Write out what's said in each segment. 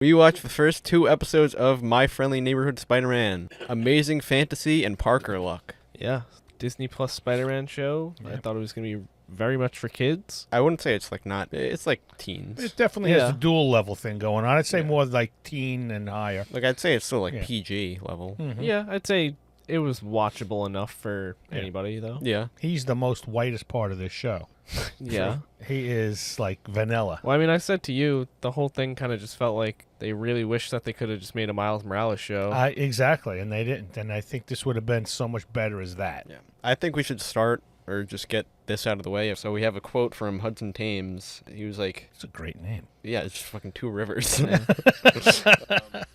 We watched the first 2 episodes of My Friendly Neighborhood Spider-Man. Amazing fantasy and Parker luck. Yeah, Disney Plus Spider-Man show. Yeah. I thought it was going to be very much for kids. I wouldn't say it's like not. It's like teens. It definitely has a dual level thing going on. I'd say more like teen and higher. Like I'd say it's still like PG level. Mm-hmm. Yeah, I'd say it was watchable enough for anybody, though. Yeah. He's the most whitest part of this show. Yeah. He is like vanilla. Well, I mean, I said to you, the whole thing kind of just felt like they really wish that they could have just made a Miles Morales show. Exactly, and they didn't. And I think this would have been so much better as that. Yeah. I think we should start or just get this out of the way. So we have a quote from Hudson Thames. He was like, It's a great name. yeah, it's just fucking 2 rivers.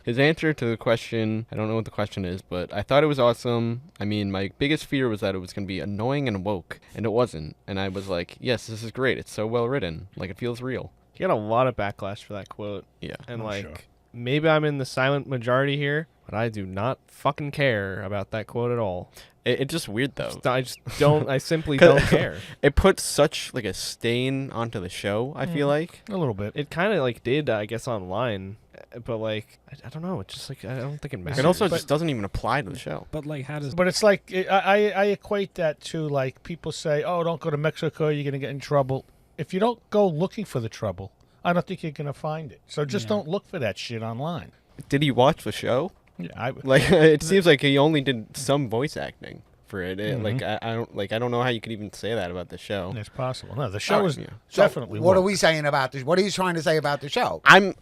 His answer to the question, I don't know what the question is, but I thought it was awesome. I mean, my biggest fear was that it was going to be annoying and woke, and it wasn't. And I was like, yes, this is great. It's so well written. Like, it feels real. He got a lot of backlash for that quote. Yeah. And, I'm like, sure. maybe I'm in the silent majority here, but I do not fucking care about that quote at all. It's just weird, though. I just don't, I simply don't care. It puts such, like, a stain onto the show, I feel like. A little bit. It kind of, like, did, I guess, online. But, like, I don't know. It's just, like, I don't think it matters. It also just doesn't even apply to the show. But like, how does? But it's like I equate that to like people say, "Oh, don't go to Mexico. You're gonna get in trouble." If you don't go looking for the trouble, I don't think you're gonna find it. So just don't look for that shit online. Did he watch the show? Yeah, Like, it seems like he only did some voice acting for it. Like, I don't know how you could even say that about the show. it's possible. No, the show is yeah. So definitely. what are woke. we saying about this? What are you trying to say about the show? I'm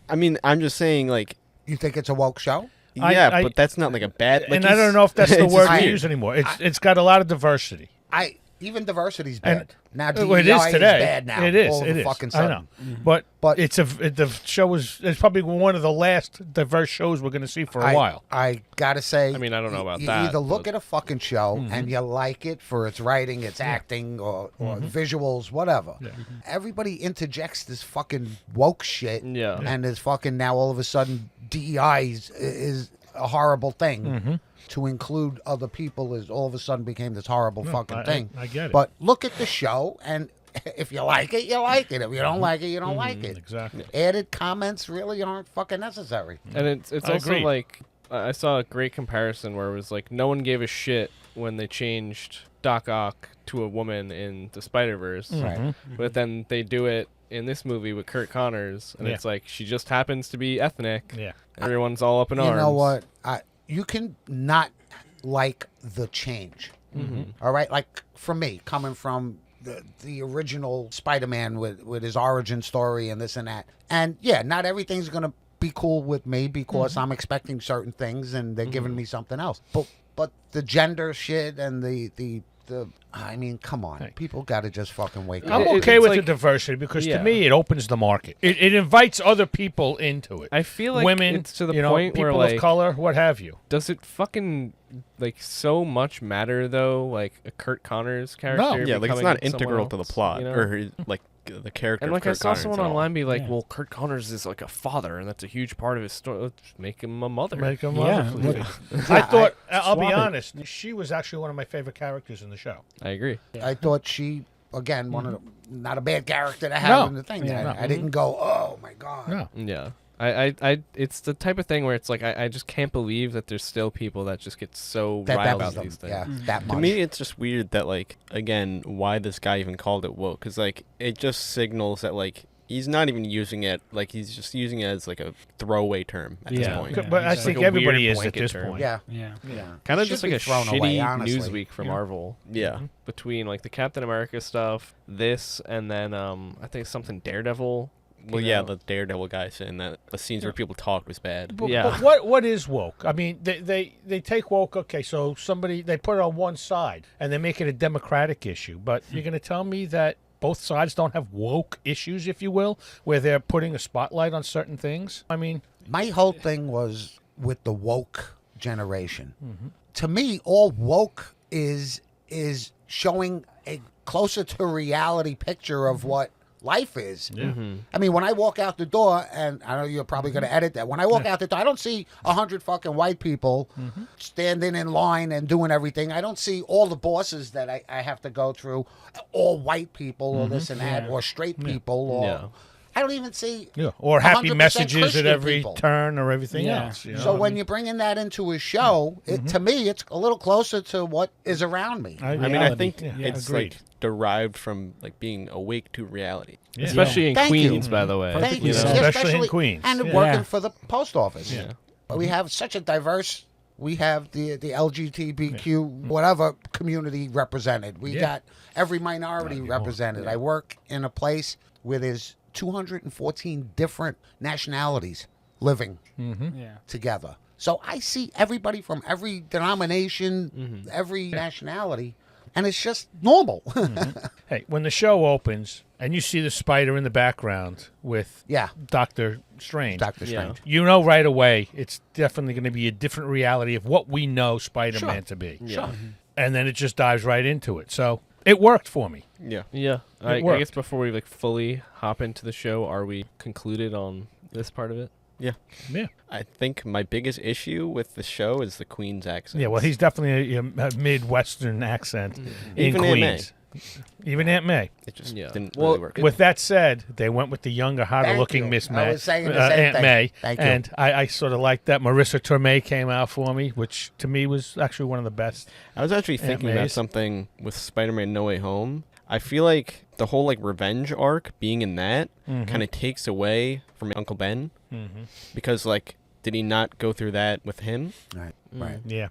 just saying, like, You think it's a woke show? yeah, but that's not like a bad. Like, And I don't know if that's the it's word just to weird. use anymore. It's got a lot of diversity. Even diversity's bad. And- Now Well, it is DEI today. bad now. It is. All of It a is. fucking I sudden. know, but But- the show it's probably one of the last diverse shows we're going to see for a while. I gotta say, I mean, I don't know about you that, either look but- at a fucking show and you like it for its writing, its acting, or visuals, whatever. Everybody interjects this fucking woke shit, Yeah. and is fucking now all of a sudden DEI is a horrible thing. To include other people is all of a sudden became this horrible fucking thing. I get it. But look at the show, and if you like it, you like it. If you don't like it, you don't like it. Exactly. Added comments really aren't fucking necessary. And it's I also agree. like I saw a great comparison where it was like no one gave a shit when they changed Doc Ock to a woman in the Spider-Verse. Right. But then they do it in this movie with Kurt Connors, and Yeah. it's like she just happens to be ethnic. Yeah. Everyone's all up in You arms. know what? You can not like the change. All right? Like, for me, coming from the original Spider-Man with his origin story and this and that. And, yeah, not everything's going to be cool with me because I'm expecting certain things and they're giving me something else. But the gender shit and the I mean, come on. People got to just fucking wake I'm up. okay it's with like- the diversity because Yeah. to me it opens the market. It invites other people into it. I feel like Women, it's to the you know, point people where like of color, what have you. does it fucking like so much matter though? Like a Kurt Connors character? Yeah, like it's becoming not someone integral to the else, plot you know? or like the character. And of like I Kurt saw Connors someone at all. online be like, Yeah. "Well, Kurt Connors is like a father, and that's a huge part of his story. Let's make him a mother." Make them Yeah, wonderful. look- I thought, I'll be swap it. honest, she was actually one of my favorite characters in the show. I agree. I thought she, again, one of the, not a bad character to have No. in the thing. Yeah. I didn't go, oh, my God. No. Yeah. I it's the type of thing where it's like I just can't believe that there's still people that just get so That riled was about these things. Yeah, that much. To me, it's just weird that, like, again, why this guy even called it woke. Because, like, it just signals that, like, he's not even using it. Like, he's just using it as, like, a throwaway term at this Yeah. point. Yeah. But I It's think like a everybody weird is at blanket this term. point. Yeah. Yeah. Yeah. Kind of Should just like be a thrown shitty away, honestly. Newsweek for Marvel. Yeah. Between like the Captain America stuff, this, and then I think something Daredevil. Well, you yeah, know. the Daredevil guy saying that the scenes where people talk was bad. But, Yeah. but what is woke? I mean, they take woke. Okay, so they put it on one side and they make it a democratic issue. But you're going to tell me that both sides don't have woke issues, if you will, where they're putting a spotlight on certain things? I mean, My whole thing was with the woke generation. To me, all woke is showing a closer to reality picture of what life is. I mean, when I walk out the door, and I know you're probably going to edit that. When I walk out the door, I don't see 100 fucking white people standing in line and doing everything. I don't see all the bosses that I have to go through, all white people or this and that, or straight people, or Yeah. I don't even see. Yeah. Or happy 100% messages Christian at every people. turn or everything Yeah. else. You know? So when you're bringing that into a show, to me, it's a little closer to what is around me. I mean, I Reality. think Yeah, it's agreed. like derived from like being awake to reality. Yeah. Especially in Thank you. Queens, by the way. Thank you. you. Yeah. Especially in Queens. And Yeah. working Yeah. for the post office. Yeah. We have such a diverse. We have the LGBTQ whatever community represented. We Yeah. got every minority Gotta be more. represented. I work in a place where there's 214 different nationalities living Yeah. together. So I see everybody from every denomination, every nationality, and it's just normal. Hey, when the show opens and you see the spider in the background with Yeah. Doctor Strange, Doctor Yeah. Strange. you know right away it's definitely going to be a different reality of what we know Spider-Man to be. Yeah. And then it just dives right into it. So it worked for me. Yeah. Yeah. I worked. guess before we like fully hop into the show, are we concluded on this part of it? Yeah. Yeah. I think my biggest issue with the show is the Queen's accent. Yeah, well, he's definitely a Midwestern accent in Even Aunt Queens. Even Aunt May. It just Yeah. didn't Well, really work. With that said, they went with the younger, Thank harder-looking you. Miss I May, was saying the same Aunt thing. May, Thank you. and I sort of liked that. Marissa Tomei came out for me, which to me was actually one of the best. I was actually thinking about Mays. something with Spider-Man No Way Home. I feel like the whole like revenge arc being in that kind of takes away from Uncle Ben because like did he not go through that with him? Right. Right. Yeah.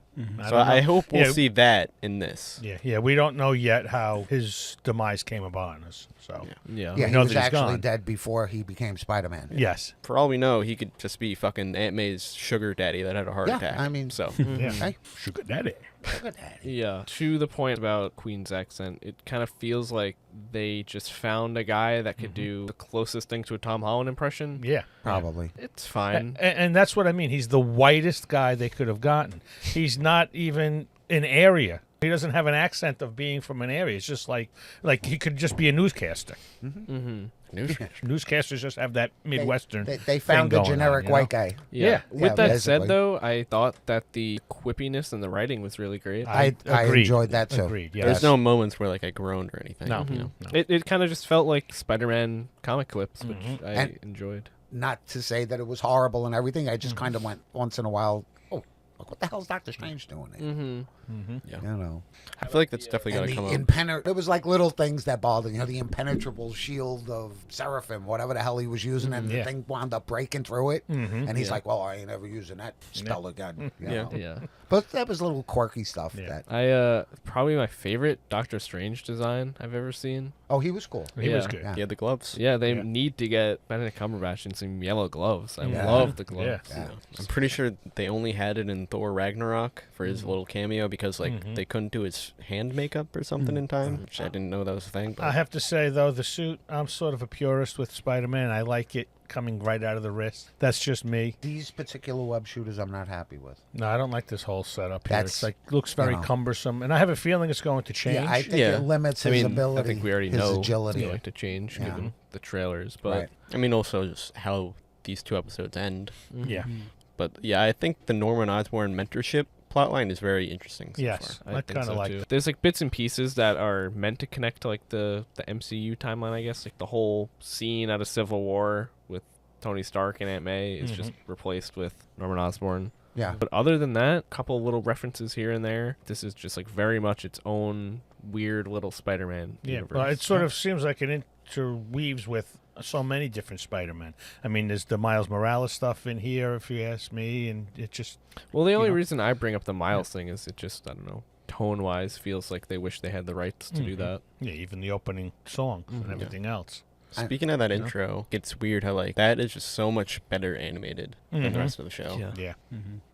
So I hope we'll Yeah. see that in this. Yeah. We don't know yet how his demise came upon us. So Yeah. Yeah, he know was that he's actually gone. dead before he became Spider-Man. yes, For all we know, he could just be fucking Aunt May's sugar daddy that had a heart Yeah, attack. I mean- so yeah. Hey, Sugar daddy. look at that. Yeah. To the point about Queen's accent, it kind of feels like they just found a guy that could do the closest thing to a Tom Holland impression. Yeah. Probably. It's fine. And that's what I mean. He's the whitest guy they could have gotten. He's not even an area. He doesn't have an accent of being from an area. It's just like he could just be a newscaster. Newscasters just have that Midwestern. They found thing the going on, generic you know? white guy. Yeah. With that said, basically. though, I thought that the quippiness and the writing was really great. I agreed. enjoyed that too. Agreed. Yeah. there's no moments where like I groaned or anything. No. you know? No. It kind of just felt like Spider-Man comic clips, which I And- enjoyed. Not to say that it was horrible and everything. I just kind of went once in a while. Oh, look, what the hell's Doctor Strange doing here? Yeah. You know, I feel like that's definitely and got to come the up. it was like little things that bothered. You know, the impenetrable shield of Seraphim, whatever the hell he was using, and the Yeah. thing wound up breaking through it. And he's Yeah. like, "Well, I ain't ever using that spell again." You Yeah. know? Yeah. But that was little quirky stuff. Yeah. That Probably my favorite Doctor Strange design I've ever seen. he was cool. He was Yeah. good. Yeah. He had the gloves. Yeah, they Yeah. need to get Benedict Cumberbatch in some yellow gloves. I Yeah. love the gloves. Yeah. I'm pretty sure they only had it in Thor Ragnarok for his little cameo because like they couldn't do his hand makeup or something in time, which I didn't know that was a thing. But I have to say, though, the suit, I'm sort of a purist with Spider-Man. I like it coming right out of the wrist. That's just me. These particular web shooters, I'm not happy with. No, I don't like this whole setup here. That's, It's like looks very you know. cumbersome, and I have a feeling it's going to change. Yeah, I think Yeah. it limits I his mean, ability. I think we already his know agility. it's going to change Yeah. given the trailers, but Right. I mean, also just how these two episodes end. Yeah. But yeah, I think the Norman Osborn mentorship plotline is very interesting so Yes. far. I think kinda so, like too. that. There's like bits and pieces that are meant to connect to like the MCU timeline, I guess. Like the whole scene out of Civil War with Tony Stark and Aunt May is just replaced with Norman Osborn. Yeah. But other than that, a couple of little references here and there. This is just like very much its own weird little Spider-Man Yeah, universe. well, it sort of seems like it interweaves with so many different Spider-Men. I mean, there's the Miles Morales stuff in here, if you ask me, and it just Well, the only know. reason I bring up the Miles thing is it just, I don't know, tone-wise feels like they wish they had the rights to do that. yeah, even the opening song and everything else. Speaking of that intro, it's weird how like that is just so much better animated than the rest of the show. Yeah. Yeah,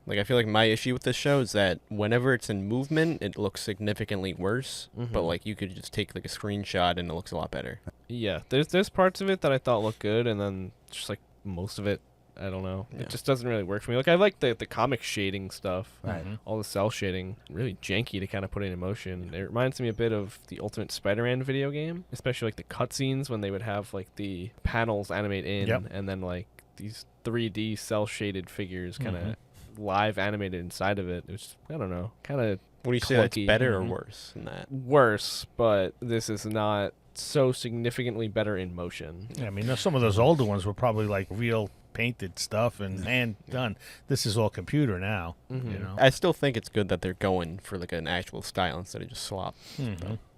Like I feel like my issue with this show is that whenever it's in movement, it looks significantly worse. But like you could just take like a screenshot and it looks a lot better. Yeah, there's parts of it that I thought looked good, and then just like most of it, I don't know. Yeah. It just doesn't really work for me. Like I like the comic shading stuff, Right. all the cell shading, really janky to kind of put in emotion. It reminds me a bit of the Ultimate Spider-Man video game, especially like the cutscenes when they would have like the panels animate in, Yep. and then like these 3D cell shaded figures kind of live animated inside of it. It was, I don't know, kind of What do you say that's clunky. better or worse than that? worse, but this is not so significantly better in motion. Yeah, I mean, some of those older ones were probably like real painted stuff and hand done. This is all computer now. You know. I still think it's good that they're going for like an actual style instead of just slop.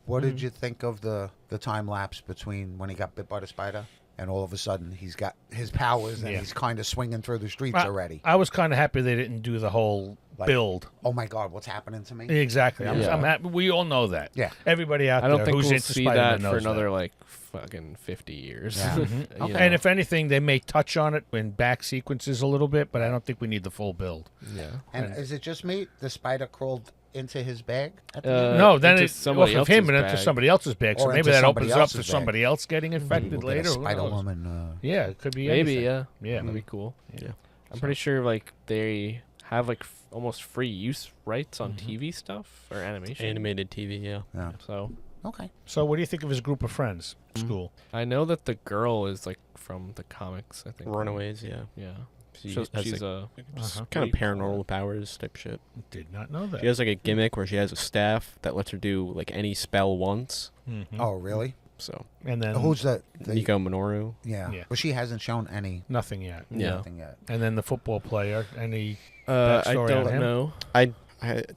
What did you think of the time lapse between when he got bit by the spider and all of a sudden he's got his powers and he's kind of swinging through the streets already? I was kind of happy they didn't do the whole build. Oh my God, what's happening to me? Exactly. I'm happy. We all know that. Yeah. Everybody out I don't there think who's we'll into see Spider-Man that for knows another like fucking 50 years. Yeah. You Okay. know? And if anything, they may touch on it in back sequences a little bit, but I don't think we need the full build. yeah. And is it just me? The spider crawled into his bag? At the Uh, end? No, then into it's somebody off of him else's and into bag. somebody else's bag. So Or maybe into that somebody opens up else's for bag. somebody else getting infected We'll get later. a Who Spider knows? Woman. Yeah, it could be Maybe, anything. yeah. Yeah. That'd be cool. Yeah. I'm pretty sure like they have like almost free use rights on Mm-hmm. TV stuff or animation. Animated TV, yeah. Yeah. So Okay. So what do you think of his group of friends? School. I know that the girl is like from the comics, I think. Runaways, yeah. Yeah. She So has, she's like, Uh-huh. kind of paranormal powers type shit. Did not know that. She has like a gimmick where she has a staff that lets her do like any spell once. Mhm. Oh, really? So And then Who's the Nico Minoru. Yeah. Yeah. But she hasn't shown any nothing yet. Yeah. nothing yet. And then the football player. Any I Backstory on don't him? know. I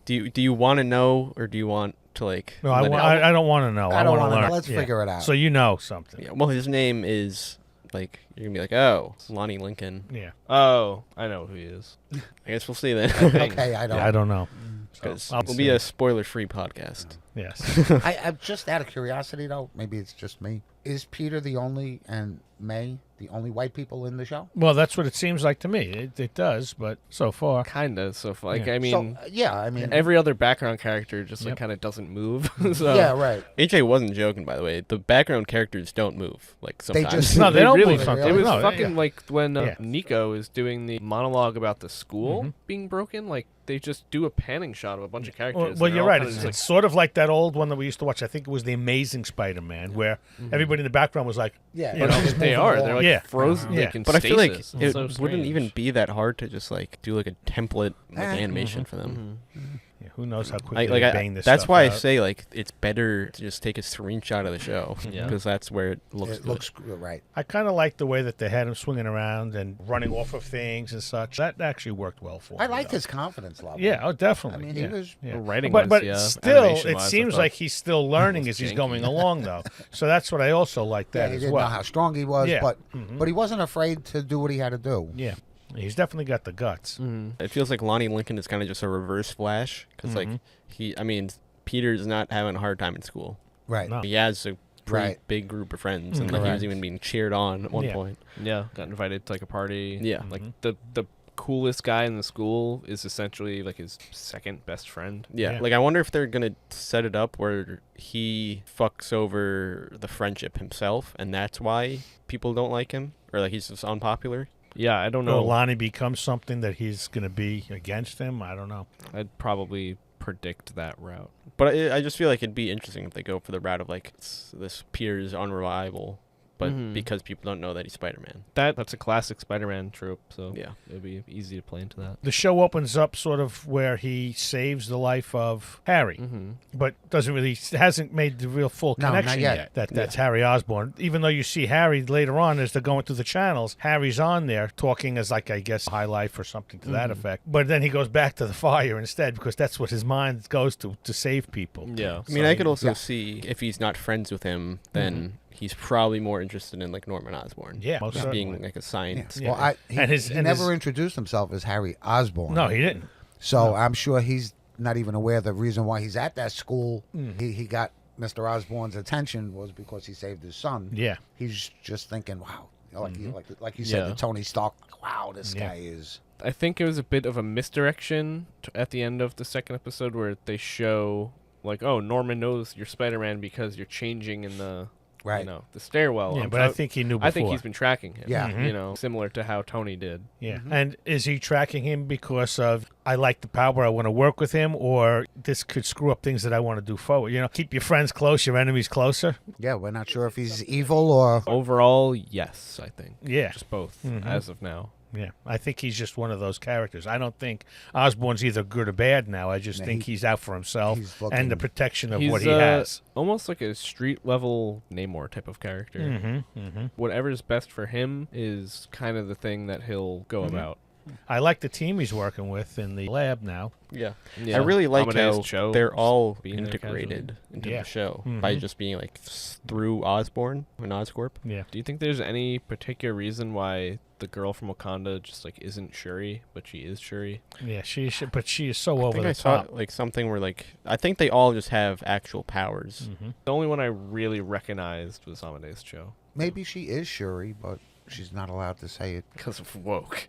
do you want to know or do you want to like? No, I let it- don't want to know. I don't want wanna to know. learn. Let's figure it out. So you know something. Yeah, well, his name is like you're gonna be like, oh, Lonnie Lincoln. Yeah. Oh, I know who he is. I guess we'll see then. Okay, I don't. I don't know. Because I'll it'll see. be a spoiler-free podcast. Yes. I'm just out of curiosity, though. Maybe it's just me. Is Peter the only and May the only white people in the show? Well, that's what it seems like to me. It does, but so far. Kinda. So like Yeah. I mean, So, yeah, I mean, every other background character just like Yep. kind of doesn't move. So yeah, right. AJ wasn't joking, by the way. The background characters don't move. Like They sometimes. just- No, they don't really, move sometimes. It was No, fucking yeah. like when Yeah. Nico is doing the monologue about the school Mhm. being broken. Like they just do a panning shot of a bunch of characters. Well, and you're they're all right. kinda It's, just, it's sort of like that old one that we used to watch. I think it was The Amazing Spider-Man, where everybody in the background was like, Yeah, You But know, just they moving are. along. They're like Yeah. frozen. Yeah. Like in But I feel like stasis. it It's so wouldn't even strange. be that hard to just like do like a template like Eh. animation for them. yeah, who knows how quickly Like they bang this that's stuff why I out. say like it's better to just take a screenshot of the show Yeah. because that's where it looks It good. looks right. I kind of like the way that they had him swinging around and running off of things and such. That actually worked well for I me. liked though. his confidence level. Yeah, oh, I definitely. mean, yeah. he was. Yeah. Well, writing but wise, yeah. still, it Animation-wise, I seems thought- like he's still learning as he's janky. going along, though. So that's what I also like Yeah, that he as didn't well. know how strong he was, Yeah. but Mhm. but he wasn't afraid to do what he had to do. Yeah, he's definitely got the guts. It feels like Lonnie Lincoln is kind of just a reverse Flash because like I mean, Peter's not having a hard time in school. Right. No. He has a pretty Right. big group of friends, and like, he Correct. was even being cheered on at one Yeah. point. Yeah, got invited to like a party. Yeah. like the coolest guy in the school is essentially like his second best friend. Yeah. Yeah. Like I wonder if they're gonna set it up where he fucks over the friendship himself, and that's why people don't like him, or like he's just unpopular. Yeah, I don't Or know. Lonnie becomes something that he's going to be against him. I don't know. I'd probably predict that route. But I just feel like it'd be interesting if they go for the route of like this Peter's unreliable, but Mhm. because people don't know that he's Spider-Man. That's a classic Spider-Man trope, so Yeah. it'd be easy to play into that. The show opens up sort of where he saves the life of Harry, but doesn't really hasn't made the real full No, not connection yet. That that's Harry Osborn. Even though you see Harry later on as they're going through the channels, Harry's on there talking as like I guess high life or something to that effect. But then he goes back to the fire instead because that's what his mind goes to save people. Yeah. I mean, So I could also yeah. see if he's not friends with him, then he's probably more interested in like Norman Osborn. Yeah, most just being certainly. like a science. Yeah. Well, he And his- he and never his- introduced himself as Harry Osborn. No, he didn't. So I'm sure he's not even aware the reason why he's at that school. Mm. He got Mr. Osborn's attention was because he saved his son. Yeah. He's just thinking, wow, like like you Yeah. said, the Tony Stark. Wow, this Yeah. guy is. I think it was a bit of a misdirection at the end of the second episode where they show like, oh, Norman knows you're Spider-Man because you're changing in the Right. the stairwell. Yeah, I'm but I pro- think he knew before. I think he's been tracking him. Yeah. Mhm. You know, similar to how Tony did. Yeah. And is he tracking him because of I like the power, I want to work with him, or this could screw up things that I want to do forward? You know, keep your friends close, your enemies closer. Yeah, we're not sure if he's evil or. Overall, yes, I think. Yeah. Just both Mhm. as of now. Yeah, I think he's just one of those characters. I don't think Osborn's either good or bad now. I just Yeah, think he's out for himself he's looking- and the protection of He's what he has. almost like a street level Namor type of character. Whatever's best for him is kind of the thing that he'll go about. I like the team he's working with in the lab now. Yeah. Yeah. I really like Amadeus how Cho they're all being there integrated into Yeah. the show by just being like through Osborn and Oscorp. Yeah. Do you think there's any particular reason why the girl from Wakanda just like isn't Shuri, but she is Shuri? Yeah, but she is so I over think the I saw top. like something where like I think they all just have actual powers. The only one I really recognized was Amadeus Cho. Maybe she is Shuri, but she's not allowed to say it. Because of woke.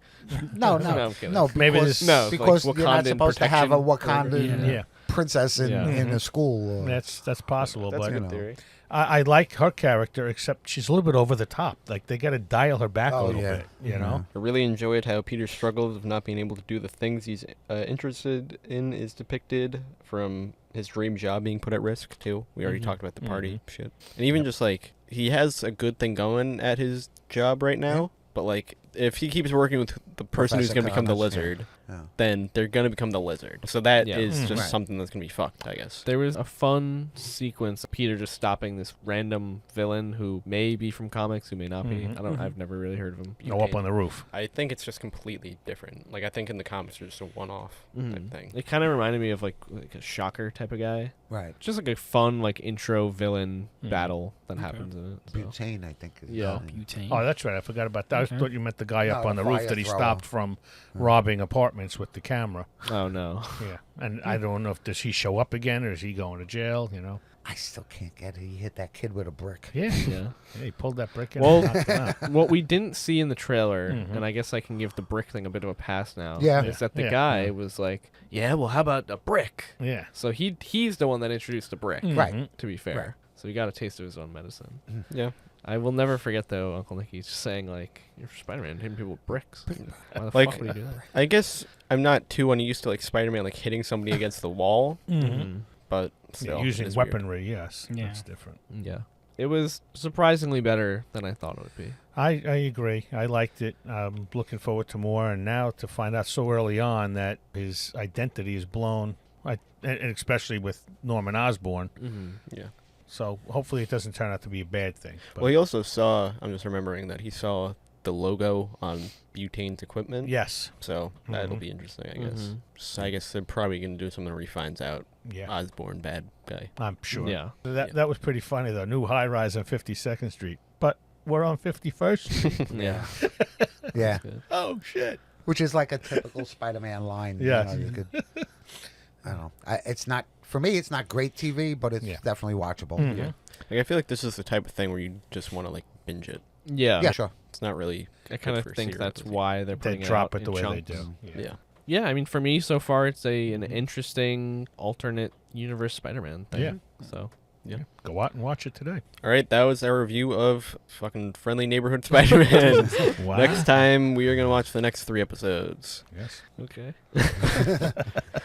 No, No, I'm kidding. no. Maybe Because, this- No, because like you're not Wakandan supposed to have a protection Wakandan Yeah. princess in, Yeah. in a school. That's possible, That's but a you good know. theory. I like her character, except she's a little bit over the top. Like they got to dial her back a Oh, little yeah. bit, you know. I really enjoyed how Peter's struggles of not being able to do the things he's interested in is depicted, from his dream job being put at risk too. We already talked about the party shit, and even just like he has a good thing going at his job right now, but like if he keeps working with the person who's Professor going to become the Connors, yeah. lizard, Yeah. then they're going to become the lizard. So that is Yeah. just Right. something that's going to be fucked, I guess. There was a fun sequence of Peter just stopping this random villain who may be from comics, who may not be. I've never really heard of him. Go up on the roof. I think it's just completely different. Like I think in the comics it's just a one-off type thing. It kind of reminded me of like a Shocker type of guy. Right. Just like a fun like intro villain battle that happens in it. So. Butane, I think. Is Yeah. Butane. Oh, that's right. I forgot about that. I thought you meant the guy up No, on the the roof fire that he thrower. stopped from robbing apartments with the camera. Oh no. Yeah, and I don't know if does he show up again or is he going to jail? You know. I still can't get it. He hit that kid with a brick. Yeah, Yeah. He pulled that brick in. Well, and knocked him out. What we didn't see in the trailer, and I guess I can give the brick thing a bit of a pass now, Yeah. is that the Yeah. guy was like, yeah, well, how about a brick? Yeah. So he's the one that introduced the brick, Right. to be fair. Right. So he got a taste of his own medicine. Yeah. I will never forget, though, Uncle Nicky's just saying, like, you're Spider-Man, hitting people with bricks. Why the Like, fuck would he do that? I guess I'm not too unused to like Spider-Man like hitting somebody against the wall, but still it Using is weird. weaponry, yes, Yeah. that's different. Yeah. It was surprisingly better than I thought it would be. I agree. I liked it. I'm looking forward to more, and now to find out so early on that his identity is blown, and especially with Norman Osborn. Yeah. So hopefully it doesn't turn out to be a bad thing. But Well, he also saw. I'm just remembering that he saw the logo on Butane's equipment. yes, So that'll be interesting, I guess. So I guess they're probably gonna do something that finds out yeah, Osborn bad guy. I'm sure. Yeah. That was pretty funny though. New high rise on 52nd Street, but we're on 51st Street. Yeah. Yeah. Oh shit! Which is like a typical Spider-Man line. Yes. You could, I don't know. It's not, for me, it's not great TV, but it's Yeah. definitely watchable. Yeah. Like I feel like this is the type of thing where you just want to like binge it. Yeah. Yeah, sure. It's not really. I kind of for think that's serial. why they're They putting drop it, out it the in way chunks. they do. Yeah. Yeah, I mean, for me, so far, it's an interesting alternate universe Spider-Man thing. Yeah. So, Go out and watch it today. All right, that was our review of fucking Friendly Neighborhood Spider-Man. Wow. Next time we are gonna watch the next 3 episodes. Yes. okay.